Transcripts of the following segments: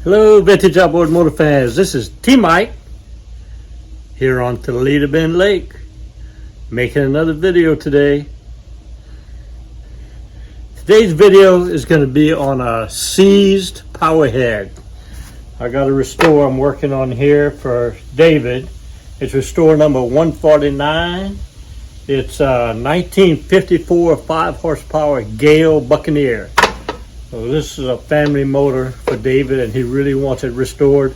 Hello, Vintage Outboard Motor fans. This is T-Mike here on Toledo Bend Lake, making another video today. Today's video is going to be on a seized Powerhead. I got a restore I'm working on here for David. It's restore number 149. It's a 1954 5 horsepower Gale Bucaneer. So this is a family motor for David, and he really wants it restored,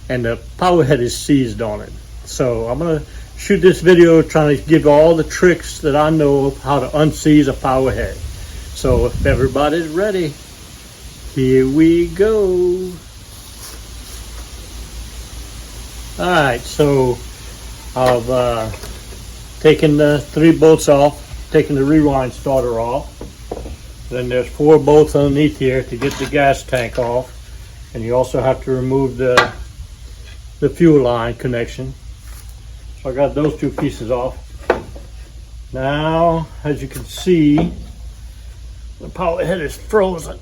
and the Powerhead is seized on it. So I'm going to shoot this video trying to give all the tricks that I know of how to unseize a Powerhead. So if everybody's ready, here we go. Alright, so I've taken the 3 bolts off, taken the rewind starter off. Then there's 4 bolts underneath here to get the gas tank off, and you also have to remove the fuel line connection. So I got those 2 pieces off. Now, as you can see, the Powerhead is frozen.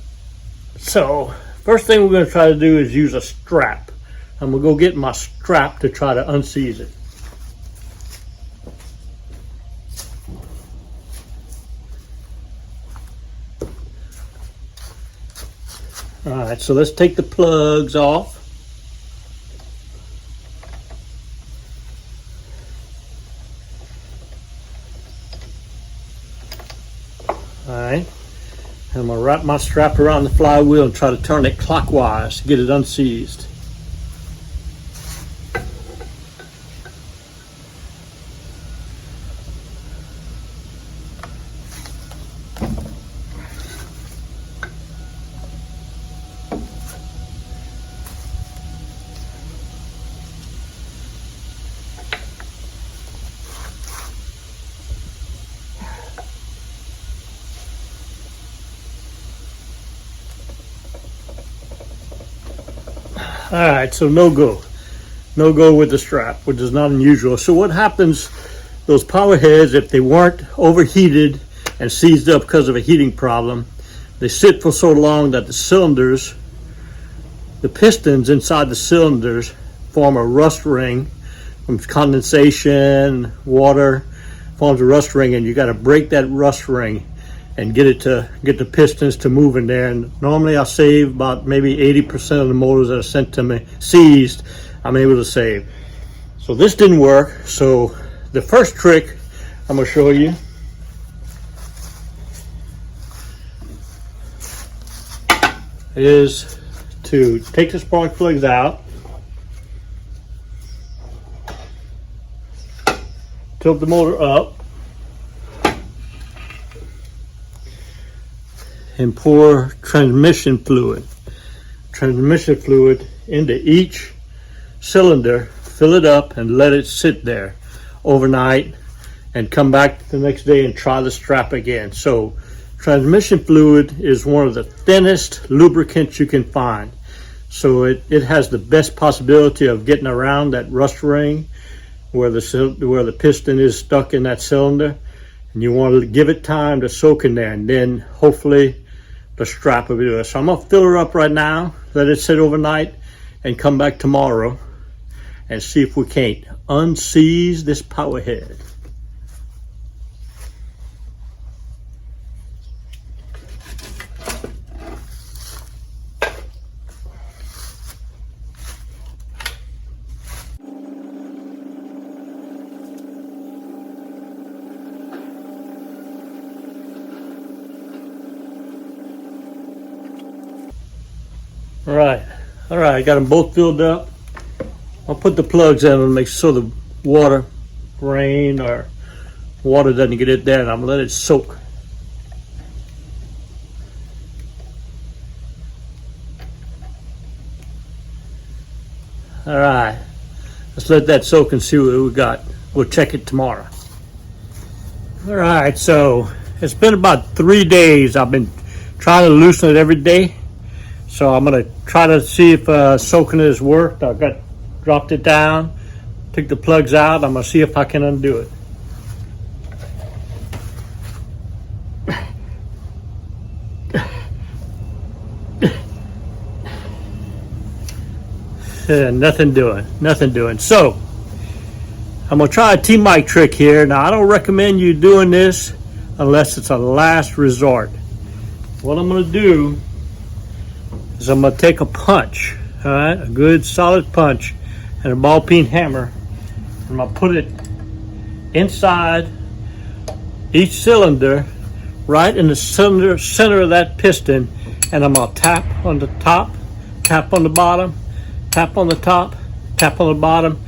So first thing we're going to try to do is use a strap. I'm going to go get my strap to try to unseize it. Alright, so let's take the plugs off. Alright, and I'm going to wrap my strap around the flywheel and try to turn it clockwise to get it unseized. Alright, so no go with the strap, which is not unusual. So what happens, those Powerheads, if they weren't overheated and seized up because of a heating problem, they sit for so long that the cylinders, the pistons inside the cylinders form a rust ring from condensation, water, forms a rust ring, and you got to break that rust ring and get the pistons to move in there. And normally I save about maybe 80% of the motors that are sent to me seized, I'm able to save. So this didn't work. So the first trick I'm going to show you is to take the spark plugs out, tilt the motor up, and pour transmission fluid into each cylinder, fill it up, and let it sit there overnight, and come back the next day and try the strap again. So transmission fluid is one of the thinnest lubricants you can find. So it has the best possibility of getting around that rust ring where the piston is stuck in that cylinder, and you want to give it time to soak in there, and then hopefully the strap will be there. So I'm going to fill her up right now, let it sit overnight, and come back tomorrow and see if we can't unseize this Powerhead. All right, I got them both filled up. I'll put the plugs in and make sure the water, rain or water doesn't get it there, and I'm gonna let it soak. All right, let's let that soak and see what we got. We'll check it tomorrow. All right, so it's been about 3 days. I've been trying to loosen it every day. So I'm going to try to see if soaking it has worked. I dropped it down, took the plugs out. I'm going to see if I can undo it. Nothing doing. So I'm gonna try a T-mic trick here. Now I don't recommend you doing this unless it's a last resort. What I'm gonna do is I'm gonna take a punch, all right, a good solid punch and a ball peen hammer. I'm gonna put it inside each cylinder, right in the center of that piston, and I'm gonna tap on the top, tap on the bottom, tap on the top, tap on the bottom,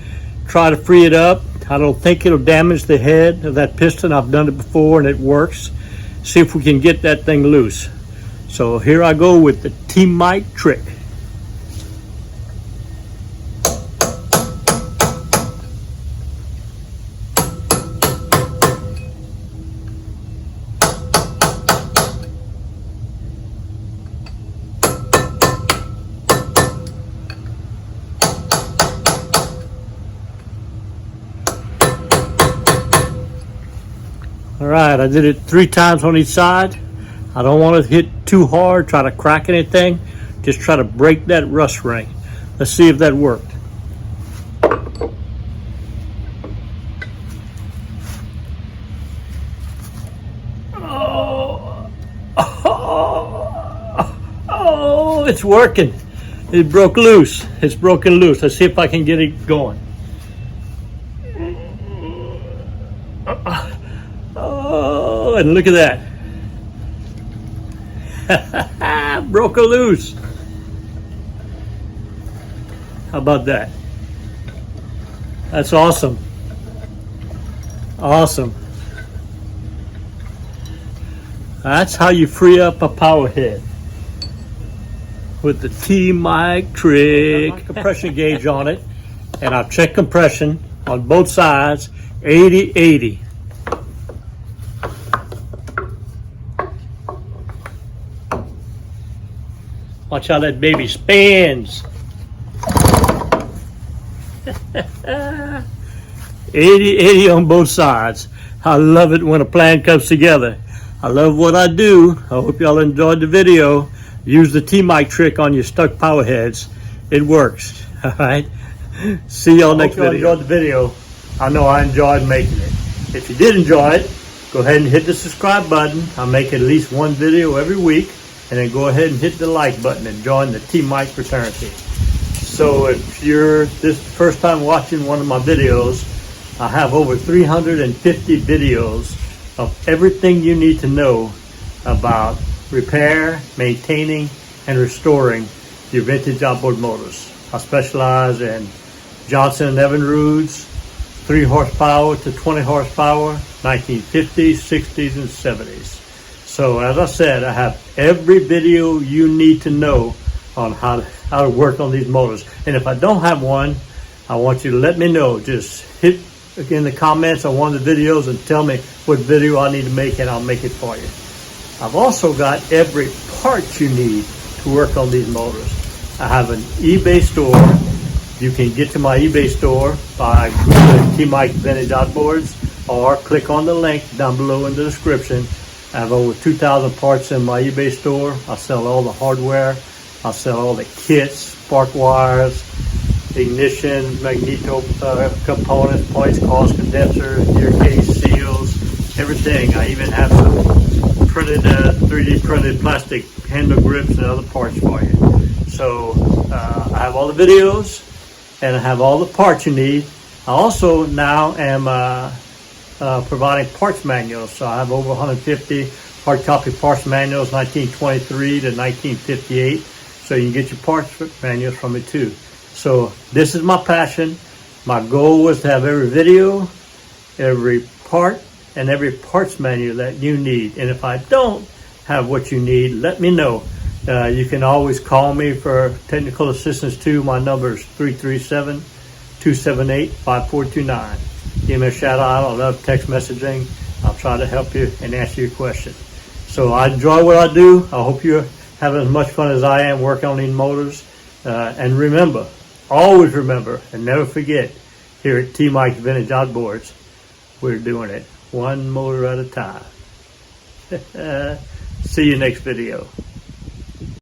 try to free it up. I don't think it'll damage the head of that piston. I've done it before and it works. See if we can get that thing loose. So here I go with the T-mic trick. All right, I did it 3 times on each side. I don't want to hit too hard, try to crack anything. Just try to break that rust ring. Let's see if that worked. Oh, it's working. It broke loose. It's broken loose. Let's see if I can get it going. Oh, and look at that. Broke her loose. How about that? That's awesome. Awesome. That's how you free up a Powerhead with the T-mic trick. I've got my compression gauge on it, and I've checked compression on both sides, 80-80. Watch how that baby spins. 80-80 on both sides. I love it when a plan comes together. I love what I do. I hope y'all enjoyed the video. Use the T-mic trick on your stuck Powerheads. It works. All right. See y'all next video. Enjoyed the video. I know I enjoyed making it. If you did enjoy it, go ahead and hit the subscribe button. I make at least one video every week. And then go ahead and hit the like button and join the T-mic fraternity. So if you're this first time watching one of my videos, I have over 350 videos of everything you need to know about repair, maintaining, and restoring your vintage outboard motors. I specialize in Johnson & Evinrude's 3 horsepower to 20 horsepower, 1950s, 60s, and 70s. So as I said, I have every video you need to know on how to work on these motors. And if I don't have one, I want you to let me know. Just hit in the comments on one of the videos and tell me what video I need to make, and I'll make it for you. I've also got every part you need to work on these motors. I have an eBay store. You can get to my eBay store by Googling T-mic Vintage Outboards, or click on the link down below in the description. I have over 2,000 parts in my eBay store. I sell all the hardware. I sell all the kits, spark wires, ignition, magneto components, points, coils, condensers, gear case, seals, everything. I even have some printed, 3D printed plastic handle grips and other parts for you. So I have all the videos and I have all the parts you need. I also now am providing parts manuals. So I have over 150 hard copy parts manuals, 1923 to 1958. So you can get your parts manuals from me too. So this is my passion. My goal was to have every video, every part, and every parts manual that you need. And if I don't have what you need, let me know. You can always call me for technical assistance too. My number is 337-278-5429. Give me a shout out. I love text messaging. I'll try to help you and answer your question. So I enjoy what I do. I hope you're having as much fun as I am working on these motors. And remember, always remember, and never forget, here at T-mic Vintage Outboards, we're doing it one motor at a time. See you next video.